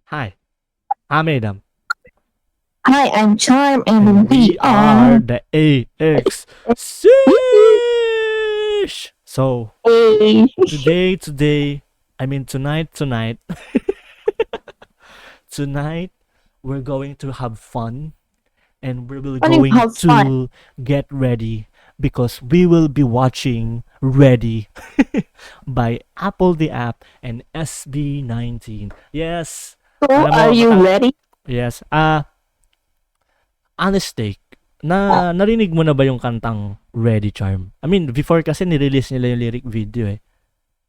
Hi, I'm Adam. Hi, I'm Charm, and And we we are are the AXC. So, a tonight, tonight, we're going to have fun and we will Funny going have fun. to get ready because we will be watching Ready by Apple the App and SB19. Yes, So, alam mo, are you ready? yes, honest take, narinig mo na ba yung kantang Ready Charm? I mean, before kasi nirelease nila yung lyric video eh.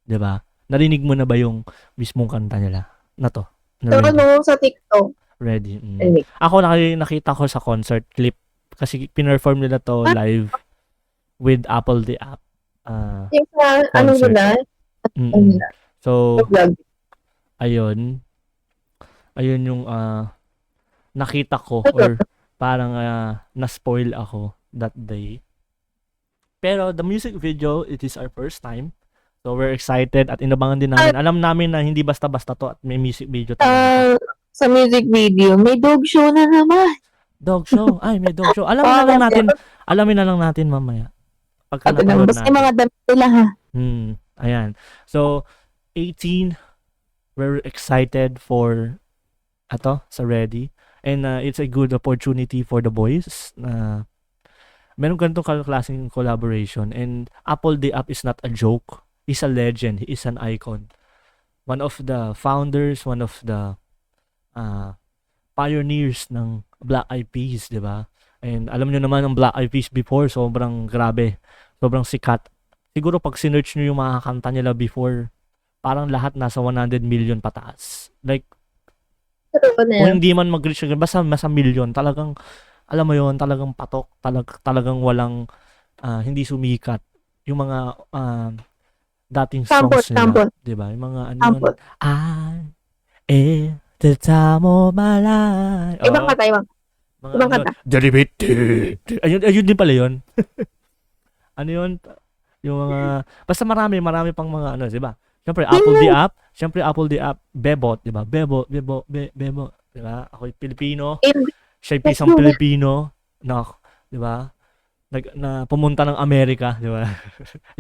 'Di ba? Narinig mo na ba yung mismong kanta nila? Na to, na So, Ready. sa TikTok. Ready. Anyway. Ako nakita ko sa concert clip kasi pinerform nila to live with Apple the App. Yung sa, Concert. nila? So, Vlog. ayun yung nakita ko or parang na-spoil ako that day. Pero the music video, it is our first time. So we're excited at inabangan din namin. Alam namin na hindi basta-basta to at may music video talaga. Sa music video, may dog show na naman. Dog show? Ay, may dog show. Alamin na lang natin mamaya. Pagka napanood Basta natin. yung mga damit nila ha. Ayan. So, 18, we're excited for sa Ready. And it's a good opportunity for the boys na meron ganitong klaseng collaboration. And Apple the App is not a joke. He's a legend. He is an icon. One of the founders, one of the pioneers ng Black Eyed Peas, di ba? And alam nyo naman ang Black Eyed Peas before, sobrang grabe. Sobrang sikat. Siguro pag sinearch nyo yung mga kanta nila before, parang lahat nasa 100 million pataas. Like, kung hindi man mag-reach, basta million, talagang, alam mo yon, talagang patok, talagang walang, hindi sumikat. Yung mga, dating songs nila, di ba? Yung mga, Tamo malay. Ibang kanta, ibang kanta. Ayun din pala yun. Ano yun? Yung mga, basta marami pang mga di ba? Siyempre, Apple the App, Bebot, di ba? Bebot, di ba? Ako'y Pilipino. Siya'y isang Pilipino. Di ba? Na pumunta ng Amerika, di ba?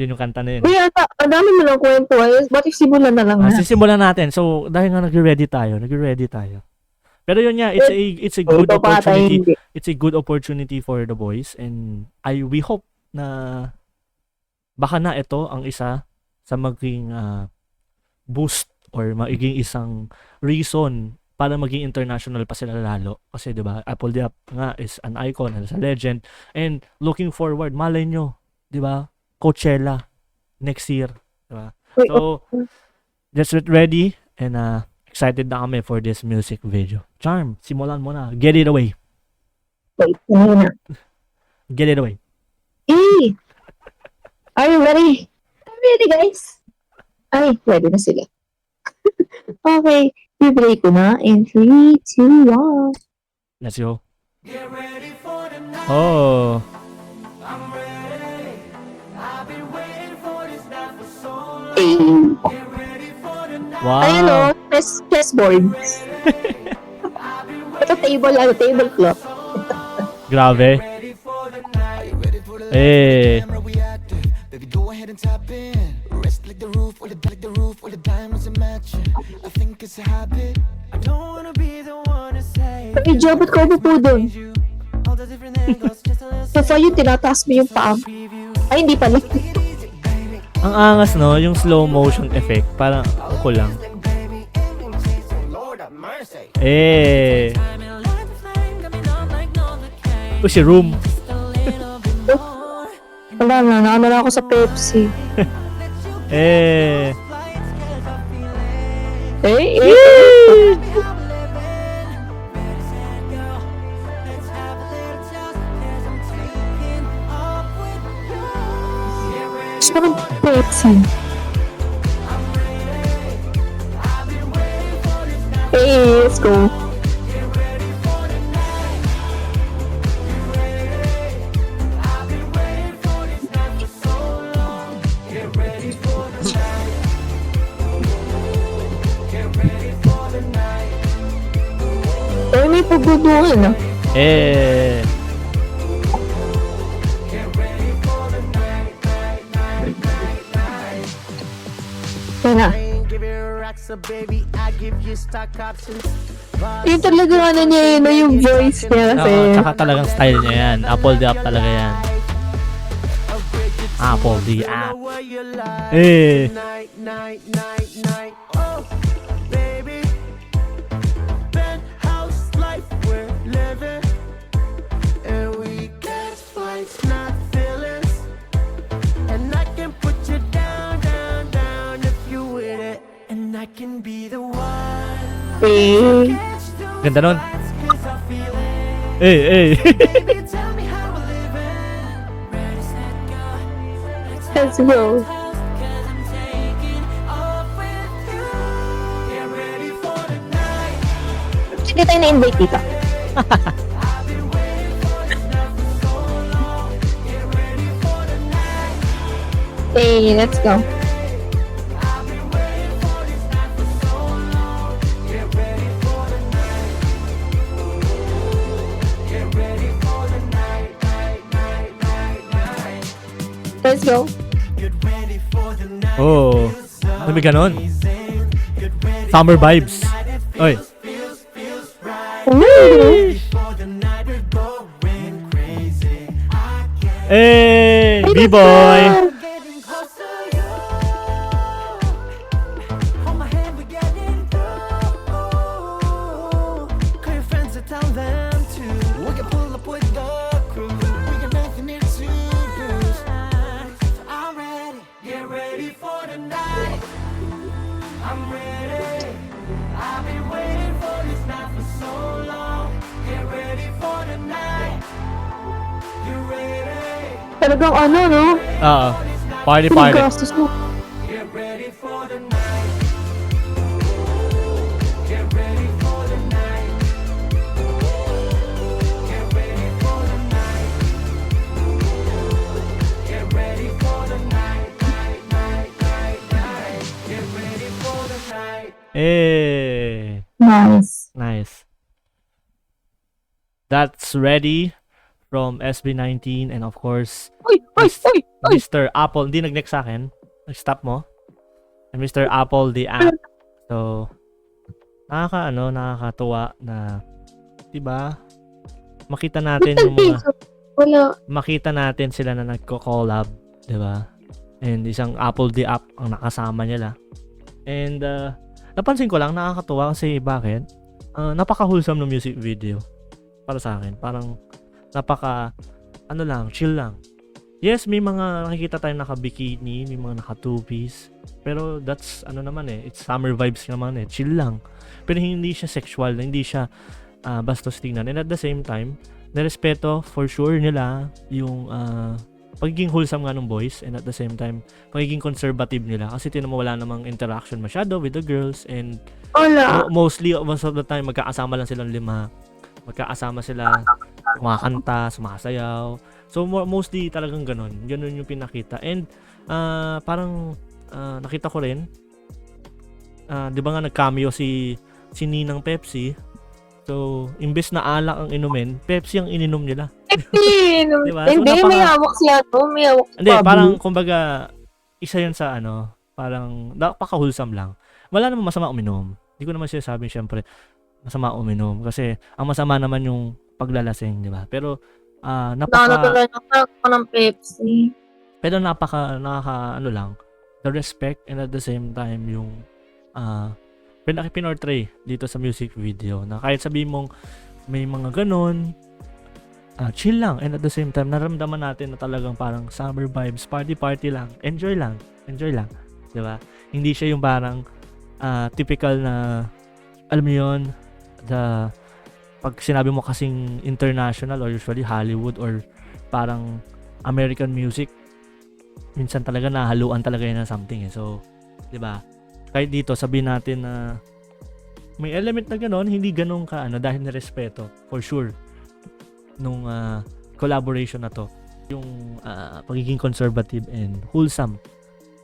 Yun yung kanta na yun. Uy, ang dami mo lang kwento. Ba't simulan na lang natin? Sisimulan natin. So, dahil nga nag-ready tayo. Pero yun nga, it's a good opportunity. It's a good opportunity for the boys and we hope na baka na ito ang isa sa maging boost or magiging isang reason para maging international pa sila lalo. Kasi 'di ba, Apple the App nga is an icon, is a legend, and looking forward, malay nyo, 'di ba? Coachella next year, 'di ba? So, just get ready and excited na kami for this music video. Charm, simulan mo na. Get it away. Wait, na. Get it away. Hey! Are you ready? I'm ready, guys. Ay, ready na sila. Okay, i-play ko na in 3, 2, 1. Let's go. Get ready for the night. Oh. I'm ready. I've been waiting for this night for so long. Hey. Get ready for the night. Wow. Ayun o, chessboard. Ito tablecloth. Grabe. Eh. Baby, go ahead and tap in. Rest like the roof, or the diamonds are matching. I think it's a habit. I don't wanna be the one to say. Medyo, ba't ka upo doon? So, for you, tinataas mo yung paa. Ay, hindi pala. Ang angas, no? Yung slow motion effect. Parang ako lang. Eh. Ito si Room. Wala na, naano na ako sa Pepsi. Eh. Gusto ko ng Pepsi. Hey, let's go. may pagduduhan ah. Eh, Kaya na. I ain't giving racks, so baby, I give you stock options. Yung talagang ano niya yun, no, yung voice niya kasi. tsaka talagang style niya yan. Apple the App talaga yan. Apple the App. Where you lie. Eh, Night, night, night, night. Oh, baby. Penthouse life we're living. And we catch flights, not feelings. And I can put you down, down, down if you with it. And I can be the one. Eh, Catch the ganda nun. vibes 'cause I feel it. Eh. Baby, tell me how we're living. Ready, set, go. let's go. Cause I'm taking off with you. Get ready for the night. Hindi tayo na-invite dito. I've been waiting for this now for so long. Get ready for the night. Okay, let's go. I've been waiting for this night for so long. Get ready for the night. Get ready for the night, night, night, night, night. Let's go. Get ready for the night. Oh, ano may ganon? Get ready Summer vibes. Oy. feels right. Woo! For the night we're going crazy. I can't Eh, Ay, B-boy. getting close to you. Hold my hand, we're getting through. Call your friends and tell them to. We can pull up with the crew. We got nothing here to lose. I'm ready. Get ready for the night. I'm ready. I've been waiting for this night for so long. Get ready for the night. You ready? Talagang ano, no? Oo. Party. Pinagastos mo. Get ready for the night. Get ready for the night. Get ready for the night. Get ready for the night, night, night, night, night. Get ready for the night. Eh. Nice. Nice. That's Ready from SB19 and of course Uy, uy, uy, uy. Mr. Apple. Hindi nag-next sa akin. Nag-stop mo. And Mr. Apple the App. So nakakatuwa na 'di ba? Makita natin Ba't yung mga Wala. makita natin sila na nagko-collab, 'di ba? And isang Apple the App ang nakasama nila. And napansin ko lang nakakatuwa kasi bakit? Napaka-wholesome ng music video para sa akin. Parang napaka chill lang. Yes, may mga nakikita tayong naka-bikini, may mga naka-two-piece. Pero that's it's summer vibes naman chill lang. Pero hindi siya sexual, hindi siya bastos tingnan. And at the same time, narespeto for sure nila yung pagiging wholesome nga ng boys, and at the same time pagiging conservative nila kasi tinan mo wala namang interaction masyado with the girls, and Wala. most of the time magkakasama lang silang lima, magkakasama sila, kumakanta, sumasayaw. So mostly talagang ganun yung pinakita. And parang nakita ko rin, di ba nga nag-cameo si Ninang Pepsi. So imbes na alak ang inumin, Pepsi ang ininom nila. Diba? So, Hindi, may hawak sila to. May hawak Hindi, parang kumbaga isa yun sa parang napaka-wholesome lang. Wala namang masama uminom. Hindi ko naman sinasabing syempre masama uminom kasi ang masama naman yung paglalasing, di ba? Pero Nakakatuloy ng Pepsi. pero nakaka lang, the respect, and at the same time yung pinortray dito sa music video na kahit sabihin mong may mga ganon, chill lang, and at the same time naramdaman natin na talagang parang summer vibes, party lang, enjoy lang, di ba? Hindi siya yung parang typical na alam mo yun, pag sinabi mo kasing international or usually Hollywood or parang American music, minsan talaga nahaluan talaga yan ng something so, di ba? Kahit dito sabihin natin na may element na gano'n, hindi gano'n ka dahil nirespeto for sure nung collaboration na to, yung pagiging conservative and wholesome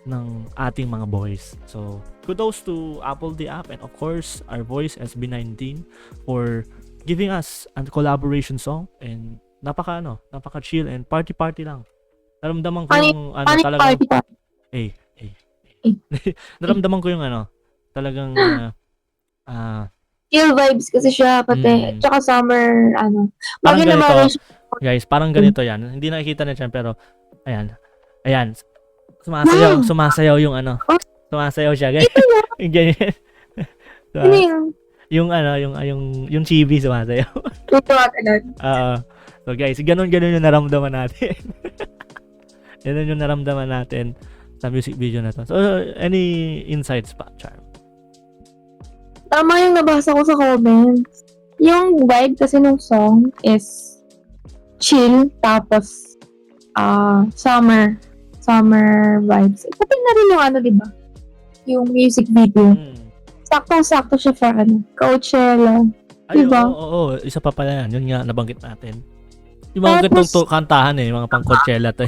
ng ating mga boys. So kudos to Apple the App and of course our voice SB19 for giving us a collaboration song and napaka chill and party lang. Naramdaman ko yung talagang party pa. naramdaman ko yung talagang Chill vibes kasi siya, pati, tsaka summer, parang Bagay naman ganito, guys, parang ganito yan. Hindi nakikita na yan, pero, ayan, sumasayaw yung sumasayaw siya, guys. Yung ganyan. Diba? Ano yun? Yung chibi sumasayaw. So guys, ganun yung naramdaman natin. Ganun yung naramdaman natin sa music video na to. So, any insights pa, Charm? Tama yung nabasa ko sa comments. Yung vibe kasi ng song is chill, tapos summer vibes. Pati na rin yung diba? Yung music video. Saktong-sakto siya for Coachella. Ay, diba? oo, isa pa pala yan. Yun nga, nabanggit natin. Yung mga ganitong kantahan yung mga pang Coachella to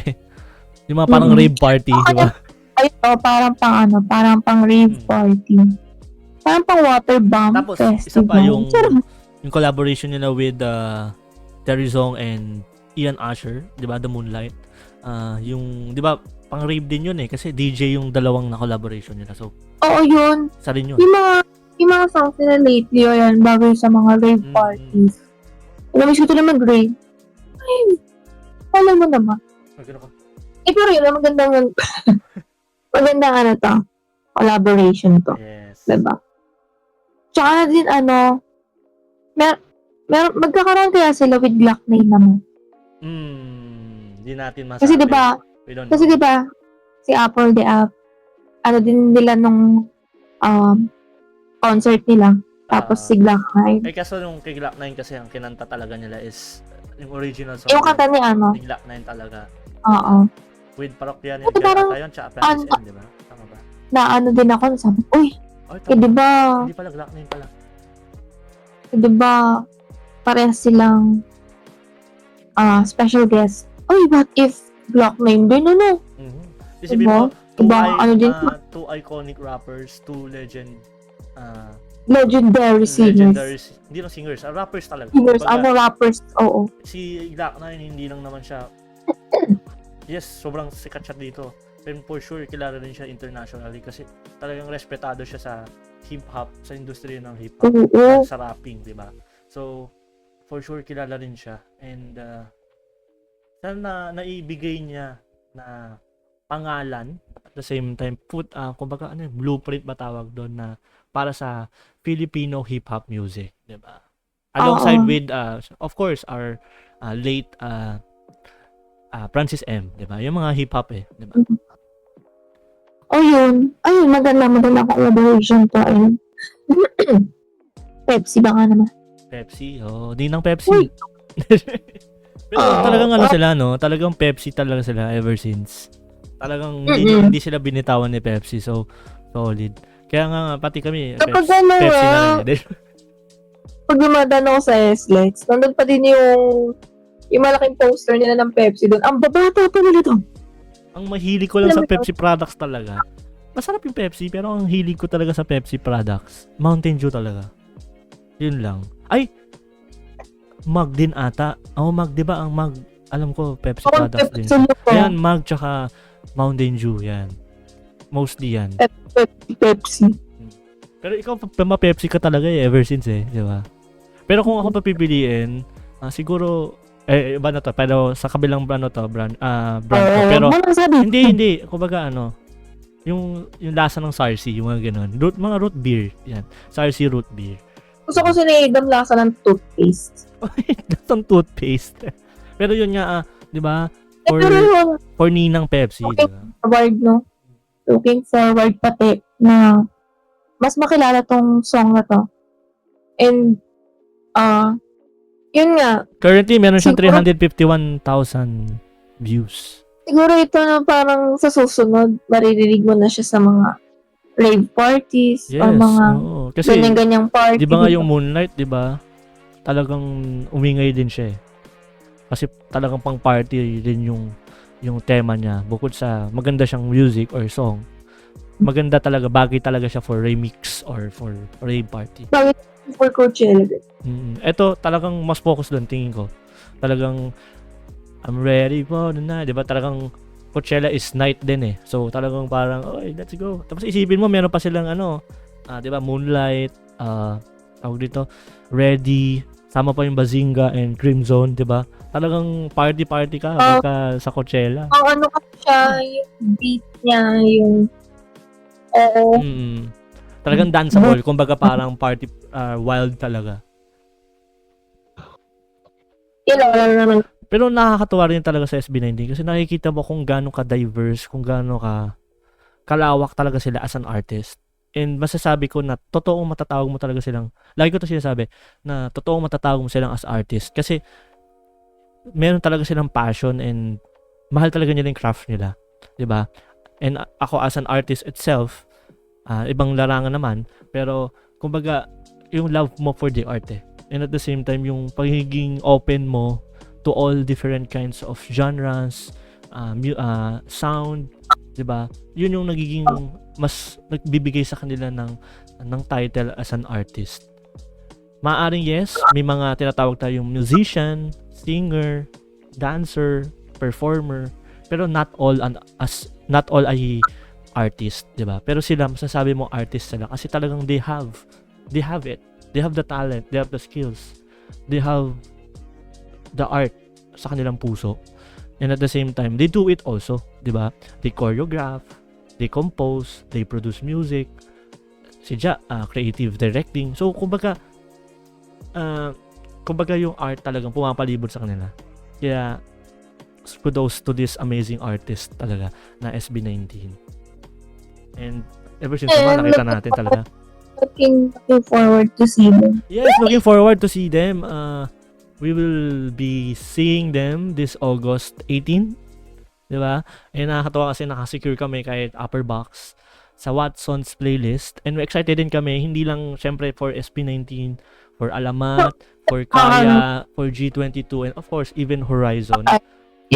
Yung mga parang rave party, diba? Ay, parang pang rave party. Parang pang water bomb Tapos, festival. isa pa yung collaboration nila with Terry Zong and Ian Asher, di ba? The Moonlight. Yung, di ba, pang rave din yun kasi DJ yung dalawang na collaboration nila. So, oo, yun. Isa rin yun. Yung mga songs nila lately, yan, bagay sa mga rave parties. Alam mo, gusto na mag-rave. Ay, alam mo naman. Pero yun, magandang collaboration to. Yes. Diba? Tsaka na din, magkakaroon kaya sila with Glock 9 naman. Hindi natin masabi. Kasi diba, si Apple the App, din nila nung concert nila. Tapos si Glock 9. Kaso nung kay Glock 9 kasi ang kinanta talaga nila is yung original song. Yung kanta ni Ni Glock 9 talaga. Oo. With Parokya ni Ito parang, Tayon tsaka Francis M, di ba? Tama ba? Na din ako, sabi, uy, Tama. diba, Hindi pala, Glock 9 pala. diba, parehas silang special guest. Uy, what if Glock 9 din, Isipin mo, Diba? two iconic rappers, two legendary singers. Hindi lang singers, rappers talaga. Singers, Kumbaga, rappers, oo. Si Glock 9, hindi lang naman siya, yes, sobrang sikat siya dito. Pero for sure, kilala rin siya internationally kasi talagang respetado siya sa hip-hop, sa industriya ng hip-hop, Oo. sa rapping, di ba? So, for sure, kilala rin siya. And, sana naibigay niya na pangalan, at the same time, kumbaga, blueprint ba tawag doon na para sa Filipino hip-hop music, di ba? Alongside with, of course, our late Francis M, di ba? Yung mga hip-hop di ba? Oh, yun. Ayun, maganda collaboration to. Ayun. Pepsi ba nga naman? Pepsi, di nang Pepsi. Pero talagang sila, talagang Pepsi talaga sila ever since. Talagang hindi sila binitawan ni Pepsi, so solid. Kaya nga, pati kami, Kapag Pepsi na rin. Pag dumadaan ako sa SLEX, nandun pa din yung malaking poster nila ng Pepsi doon. Ang babata pa nila doon. Ang mahilig ko lang sa Pepsi products talaga. Masarap yung Pepsi, pero ang hilig ko talaga sa Pepsi products, Mountain Dew talaga. Yun lang. Ay! Mag din ata. Mag, di ba? Ang Mag, alam ko, Pepsi products din. Ayan, Mag tsaka Mountain Dew, yan. Mostly yan. Pepsi. Pero ikaw, Pepsi ka talaga ever since di ba? Pero kung ako papipiliin, siguro, iba na to, pero sa kabilang brand to, brand ko. Pero, hindi. Kumbaga, yung lasa ng Sarsi, yung mga ganun. Mga root beer, yan. Sarsi root beer. Gusto ko sinigam lasa ng toothpaste. Lasa ng toothpaste. Pero yun nga, di ba? Pero For Ninang Pepsi, di ba? Looking forward pati na mas makilala tong song na to. And, yun nga. Currently, meron siyang 351,000 views. Siguro ito na parang sa susunod, maririnig mo na siya sa mga rave parties Yes, or mga kasi ganyan-ganyang party. di ba nga yung Moonlight, di ba? Talagang umingay din siya Kasi talagang pang party din yung tema niya. Bukod sa maganda siyang music or song, maganda talaga, bagay talaga siya for remix or for rave party. for Coachella. Ito talagang mas focus doon tingin ko. Talagang I'm ready for the night. 'Di ba? Talagang Coachella is night din eh. So talagang parang, "Oy, let's go." Tapos isipin mo meron pa silang 'di ba, Moonlight, tawag dito, Ready, sama pa yung Bazinga and Crimson, 'di ba? Talagang party ka pagka sa Coachella. Ano kasi siya, yung beat niya, yung oo. Talagang danceable, kumbaga parang party wild talaga. Kailangan naman. Pero nakakatuwa rin talaga sa SB19 kasi nakikita mo kung gaano ka-diverse, kung gaano kalawak talaga sila as an artist. And masasabi ko na totoong matatawag mo talaga silang, lagi ko to sinasabi, na totoong matatawag mo silang as artist. Kasi meron talaga silang passion and mahal talaga nila yung craft nila. 'Di ba? And ako as an artist itself, ibang larangan naman, pero kumbaga yung love mo for the art eh. And at the same time, yung pagiging open mo to all different kinds of genres, sound, 'di ba? Yun yung nagiging mas nagbibigay sa kanila ng title as an artist. Maaring yes, may mga tinatawag tayong musician, singer, dancer, performer, pero not all ay artist, 'di ba? Pero sila masasabi mo artist sila kasi talagang they have it. They have the talent, they have the skills. They have the art sa kanilang puso. And at the same time, they do it also, 'di ba? They choreograph, they compose, they produce music. Creative directing. So kumbaga yung art talagang pumapalibot sa kanila. Kaya kudos to this amazing artist talaga na SB19. And ever since naman nakita natin talaga. Looking forward to see them. Yes, looking forward to see them. We will be seeing them this August 18. 'Di ba? And nakakatawa kasi nakasecure kami kahit upper box sa Watson's playlist. And excited din kami, hindi lang syempre for SB19, for Alamat, for Kaya, for G22, and of course, even Horizon.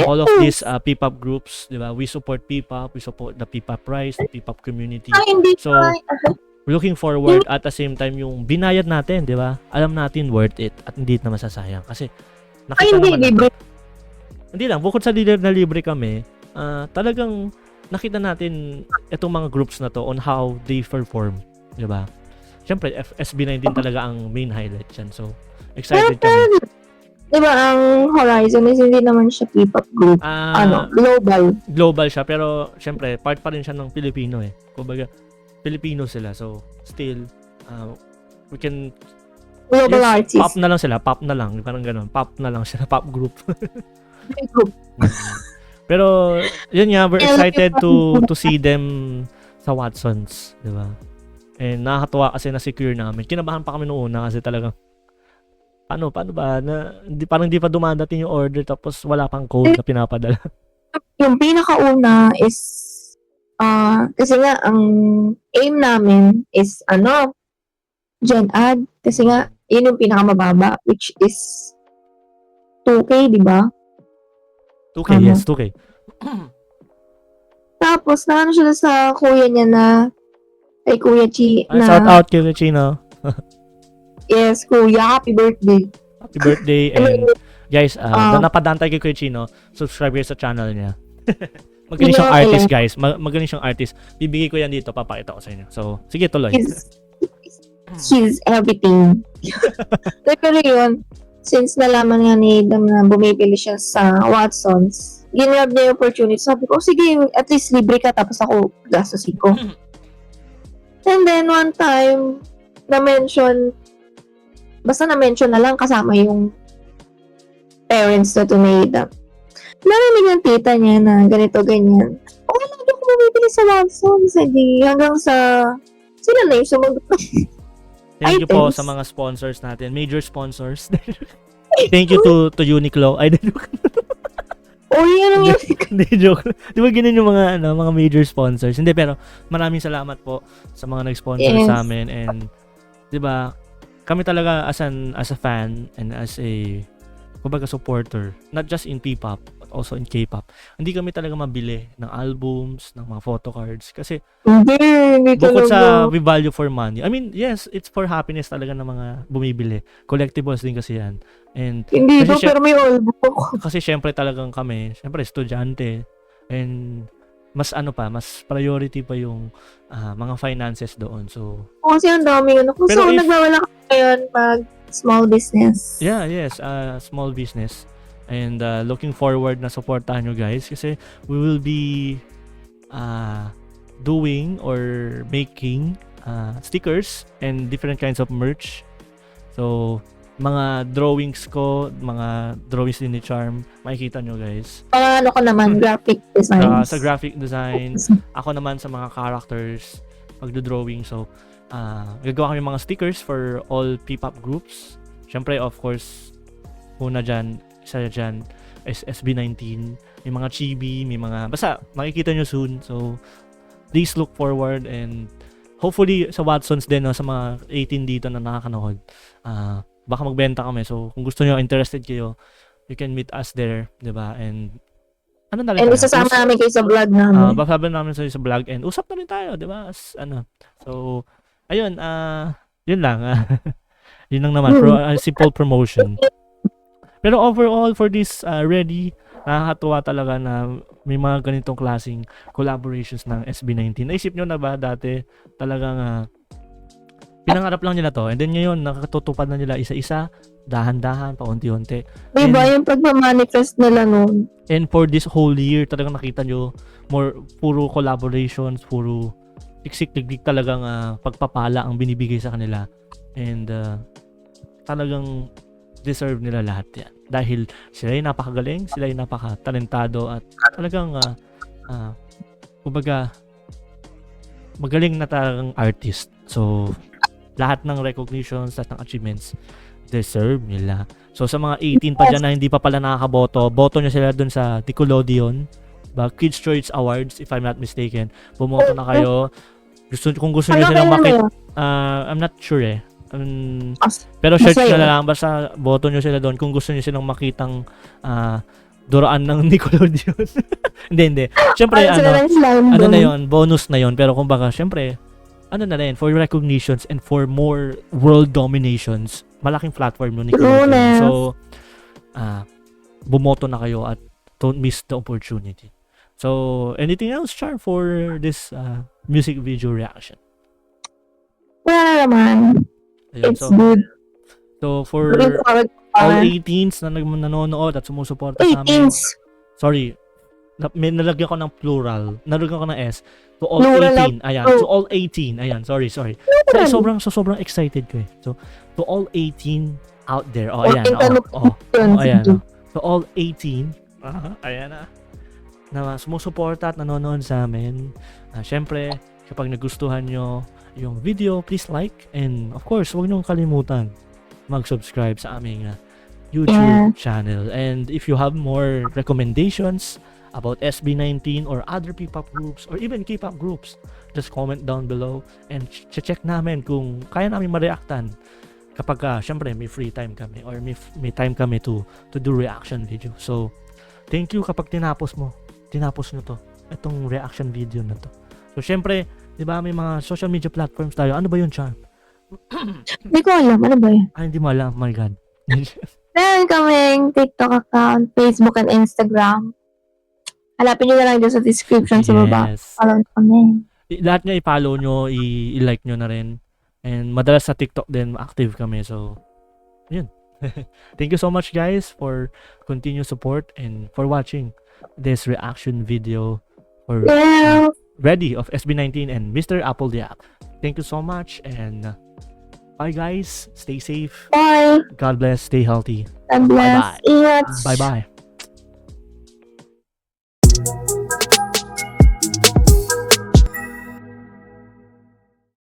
All of these P-pop groups, 'di ba? We support P-pop, we support the P-pop Rise, the P-pop community. So, looking forward at the same time yung binayad natin, 'di ba? Alam natin worth it at hindi na masasayang kasi nakita naman natin. Hindi lang, bukod sa libre kami, talagang nakita natin itong mga groups na to on how they perform, 'di ba? Siyempre, SB19 talaga ang main highlight yan. So, excited kami. Diba, ang Horizon is hindi naman siya P-pop group. Global. Global siya, pero syempre, part pa rin siya ng Pilipino eh. Kumbaga, Pilipino sila. So, still, we can... Global artist. Pop na lang sila. Pop na lang. Parang ganun. Pop na lang sila. Pop group. Pero, yun nga, we're excited to see them sa Watsons. Diba? And nakakatuwa kasi na-secure namin. Kinabahan pa kami noong una kasi talagang paano ba na parang di pa dumadating yung order tapos wala pang code na pinapadala. Yung pinakauna is kasi nga ang aim namin is Gen Ad kasi nga yun yung pinakamababa which is 2K, di ba? 2K, yes, 2K. Tapos naano siya sa kuya niya na kay Kuya Chi na Shout out kay Chino. yes, Kuya, happy birthday. Happy birthday. And guys, napadaan tayo kay Kuya Chino. Subscribe kayo sa channel niya. Magaling siyang artist, guys. Magaling siyang artist. Bibigay ko yan dito. Papakita ko sa inyo. So, sige, tuloy. He's everything. Pero yun, since nalaman nga ni Dam na bumibili siya sa Watsons, ginrab niya yung opportunity. Sabi ko, sige, at least libre ka tapos ako gastusin ko. And then, one time, na-mention na lang kasama yung parents na tumaida. Narinig ng tita niya na ganito, ganyan. Okay lang ako bumibili sa Watsons. Hindi, hanggang sa sila na yung sumagot. Thank you po sa mga sponsors natin. Major sponsors. Thank you to Uniqlo. Ay, yan ang Hindi, joke. Di ba ganun yung mga major sponsors? Hindi, pero maraming salamat po sa mga nag-sponsor sa amin. And, di ba, kami talaga as a fan and as a kumbaga supporter, not just in P-pop, also in K-pop. Hindi kami talaga mabili ng albums, ng mga photo cards kasi Hindi bukod sa talaga. we value for money. I mean, yes, it's for happiness talaga ng mga bumibili. Collectibles din kasi yan. And Hindi kasi ko, pero may album ako. kasi syempre talagang kami, syempre estudyante and mas mas priority pa yung mga finances doon. So, Kasi ang daming ano. Pero So, if- nagwawala ka ngayon pag small business. yes, small business. And looking forward na supportahan nyo guys kasi we will be doing or making stickers and different kinds of merch. So, mga drawings ko, mga drawings din ni Charm, makikita nyo guys. Mga ano ko naman, graphic designs. Sa graphic design, ako naman sa mga characters, magdo-drawing. So, gagawa kami mga stickers for all P-pop groups. Siyempre, of course, isa dyan is SB19. May mga chibi, may mga, basta makikita nyo soon. So, please look forward and hopefully sa Watsons din, no, sa mga 18 dito na nakakanood, baka magbenta kami. So, kung gusto nyo, interested kayo, you can meet us there, di ba? And, ano na rin And tayo? isasama namin kayo sa vlog namin. Basabi namin sa vlog and usap na rin tayo, di ba? So, ayun, yun lang. Yun lang naman, simple promotion. Pero overall, for this Ready, nakakatuwa talaga na may mga ganitong klaseng collaborations ng SB19. Naisip nyo na ba dati talagang pinangarap lang nila to and then ngayon nakatutupad na nila isa-isa, dahan-dahan, paunti-unti. Diba yung pagmamanifest nila noon? And for this whole year, talagang nakita nyo puro collaborations, puro tiksik-tiglik talagang pagpapala ang binibigay sa kanila. And talagang deserve nila lahat yan. Dahil sila yung napakagaling, sila yung napakatalentado at talagang kumbaga magaling na talagang artist. So, lahat ng recognitions, lahat ng achievements, deserve nila. So, sa mga 18 pa dyan na hindi pa pala nakakaboto, boto nyo sila dun sa Nickelodeon, Kids Choice Awards, if I'm not mistaken. Bumoto na kayo. Kung gusto nyo silang makita, I'm not sure eh. Pero search na lang, basta boto nyo sila doon kung gusto nyo silang makitang duraan ng Nickelodeon. hindi. Siyempre, ano na yon, bonus na yon. Pero kumbaga, siyempre, ano na rin, for recognitions and for more world dominations, malaking platform yung Nickelodeon. So, bumoto na kayo at don't miss the opportunity. So, anything else, Char, for this music video reaction? Wala naman. Ayun, It's good. So, for all 18s na nanonood at sumusuporta sa amin. 18s. Sorry, may nalagyan ko ng plural. Nalagyan ko ng S. To all Plural 18. Ayan, to all 18. Ayan, sorry. Sobrang excited ko eh. So, to all 18 out there. Oh, ayan. Ayan. To all 18. Ayan na sumusuporta at nanonood sa amin. Syempre, kapag nagustuhan nyo yung video, please like. And of course, huwag nyo kalimutan mag-subscribe sa aming YouTube channel. And if you have more recommendations about SB19 or other P-pop groups or even K-pop groups, just comment down below and check namin kung kaya namin ma-reactan kapag syempre may free time kami or may time kami to do reaction video. So, thank you kapag tinapos nyo itong reaction video na to. So, syempre, di ba may mga social media platforms tayo. Ano ba yun, Charm? Hindi ko alam. Ano ba yun? Hindi mo alam. Oh my God. Meron kaming TikTok account, Facebook, and Instagram. Hanapin nyo na lang dyan sa description sa baba. Yes. Follow kami. Lahat niya i-follow nyo, i-like nyo na rin. And madalas sa TikTok din, active kami. So, yun. Thank you so much, guys, for continued support and for watching this reaction video for Ready of SB19 and Mr. Applejacks. Thank you so much and bye, guys. Stay safe. Bye. God bless. Stay healthy. God bless. Bye-bye. Ingat. Bye-bye.